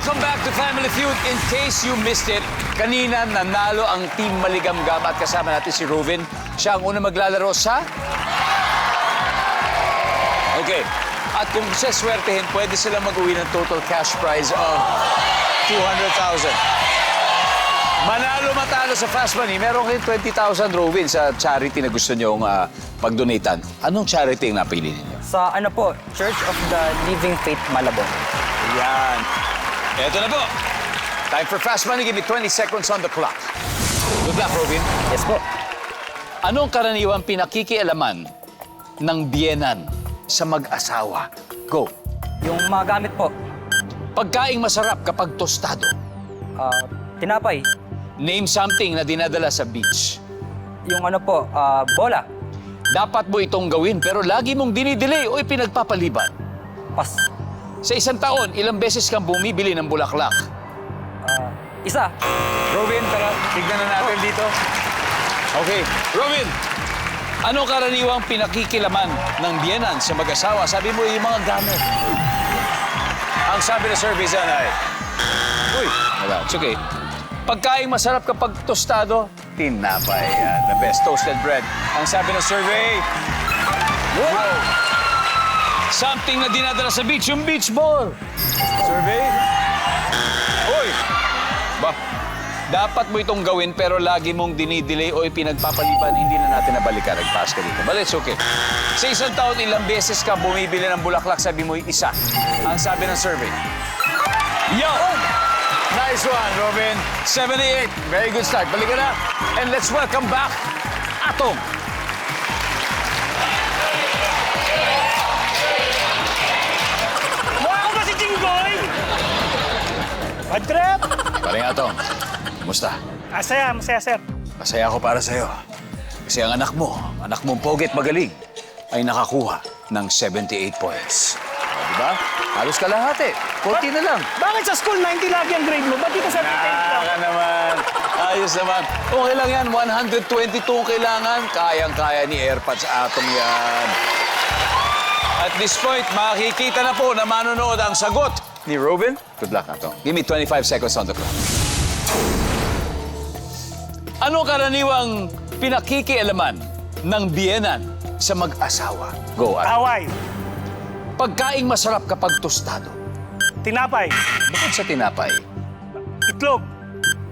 Welcome back to Family Feud. In case you missed it, kanina nanalo ang Team Maligamgam at kasama natin si Rovin. Siya ang unang maglalaro sa... Okay. At kung seswertehin, pwede silang mag-uwi ng total cash prize of 200,000. Manalo matalo sa Fast Money, meron kayong 20,000 Rovin sa charity na gusto nyong pag-donatean. Anong charity ang napili ninyo? Sa ano po, Church of the Living Faith Malabon. Ayan. Eto na po. Time for Fast Money. Give me 20 seconds on the clock. Good luck, Rovin. Yes po. Anong karaniwang pinakikialaman ng biyenan sa mag-asawa? Go. Yung mga gamit po, Pagkaing masarap kapag tostado. tinapay. Name something na dinadala sa beach. Yung ano po, bola. Dapat mo itong gawin pero lagi mong dinidelay o ipinagpapaliban. Pas. Sa isang taon, ilang beses kang bumibili ng bulaklak? Isa. Rovin, tara, tignan na natin dito. Okay. Rovin, ano karaniwang pinakikilaman ng biyenan sa mag-asawa? Sabi mo yung mga gamit. Ang sabi na survey dyan ay... Uy, wala. It's okay. Pagkaing masarap kapag tostado, tinapay. Yan, the best toasted bread. Ang sabi ng survey... Wow! Something na dinadala sa beach, yung beach ball. Survey? Uy! Ba, dapat mo itong gawin pero lagi mong dinidelay o ipinagpapaliban, hindi na natin nabalikan. Nag-pass ka dito. But it's okay. Sa isang taon, ilang beses ka bumibili ng bulaklak, sabi mo isa. Ang sabi ng survey. Yo! Nice one, Robin. 78. Very good start. Balik ka na. And let's welcome back, Atong. Mukha ko ba si Jinggoy? Bad trip! Paring Atong, kumusta? Masaya, sir. Masaya ako para sa'yo. Kasi ang anak mong poget magaling, ay nakakuha ng 78 points. O, diba? Halos kalahati. Konti na lang. Bakit sa school 90 lagi ang grade mo? Ba't dito 78 lang? Ka naman. Ayos naman. Okay lang yan. 122 ang kailangan. Kayang-kaya ni AirPods Atom yan. At this point, makikita na po na manonood ang sagot ni Robin. Good luck, Atong. Give me 25 seconds on the clock. Ano karaniwang pinakikialaman ng biyenan sa mag-asawa? Go, Atong. Away, Pagkaing masarap kapag tostado. tinapay, Bukod sa tinapay, itlog,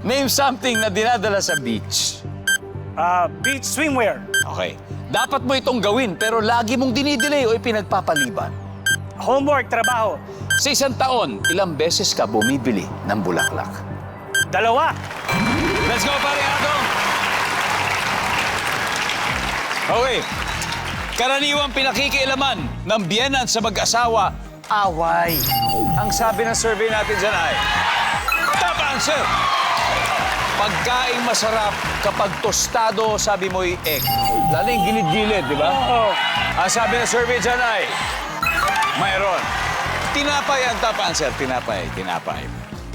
name something na dinadala sa beach. beach swimwear, Okay. Dapat mo itong gawin pero lagi mong dinidelay o ipinagpapaliban. homework, trabaho, Sa isang taon, ilang beses ka bumibili ng bulaklak? dalawa, Let's go, pare Atong! Okay. Karaniwang pinakikialaman ng biyenan sa mag-asawa, away. Ang sabi ng survey natin dyan ay... Top answer! Pagkaing masarap kapag tostado, sabi mo'y egg. Lalo yung gilid-gilid, di ba? oo, Ang sabi ng survey dyan ay... Mayroon. Tinapay ang top answer. Tinapay.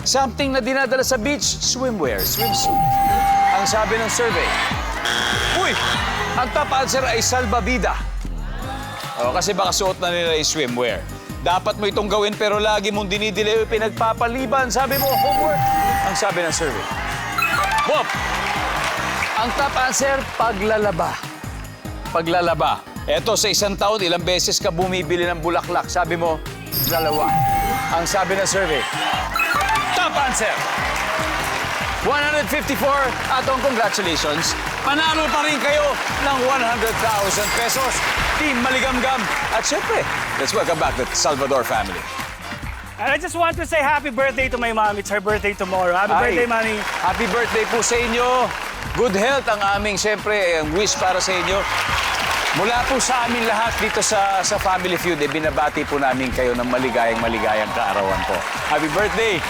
Something na dinadala sa beach, swimwear, swimsuit. Ang sabi ng survey... Uy! Ang top answer ay salbabida. O, kasi baka suot na nila yung swimwear. Dapat mo itong gawin pero lagi mong dinidelay o pinagpapaliban. Sabi mo, homework. Ang sabi ng survey. Bob! Ang top answer, paglalaba. Paglalaba. Eto, sa isang taon, ilang beses ka bumibili ng bulaklak. Sabi mo, dalawa. Ang sabi ng survey. Top answer! 154. Atong, congratulations. Panalo pa rin kayo ng 100,000 pesos. Team Maligamgam. At syempre, let's welcome back the Salvador family. And I just want to say happy birthday to my mom. It's her birthday tomorrow. Happy birthday, Mommy. Happy birthday po sa inyo. Good health ang aming, syempre, wish para sa inyo. Mula po sa amin lahat dito sa Family Feud, binabati po namin kayo ng maligayang kaarawan po. Happy birthday!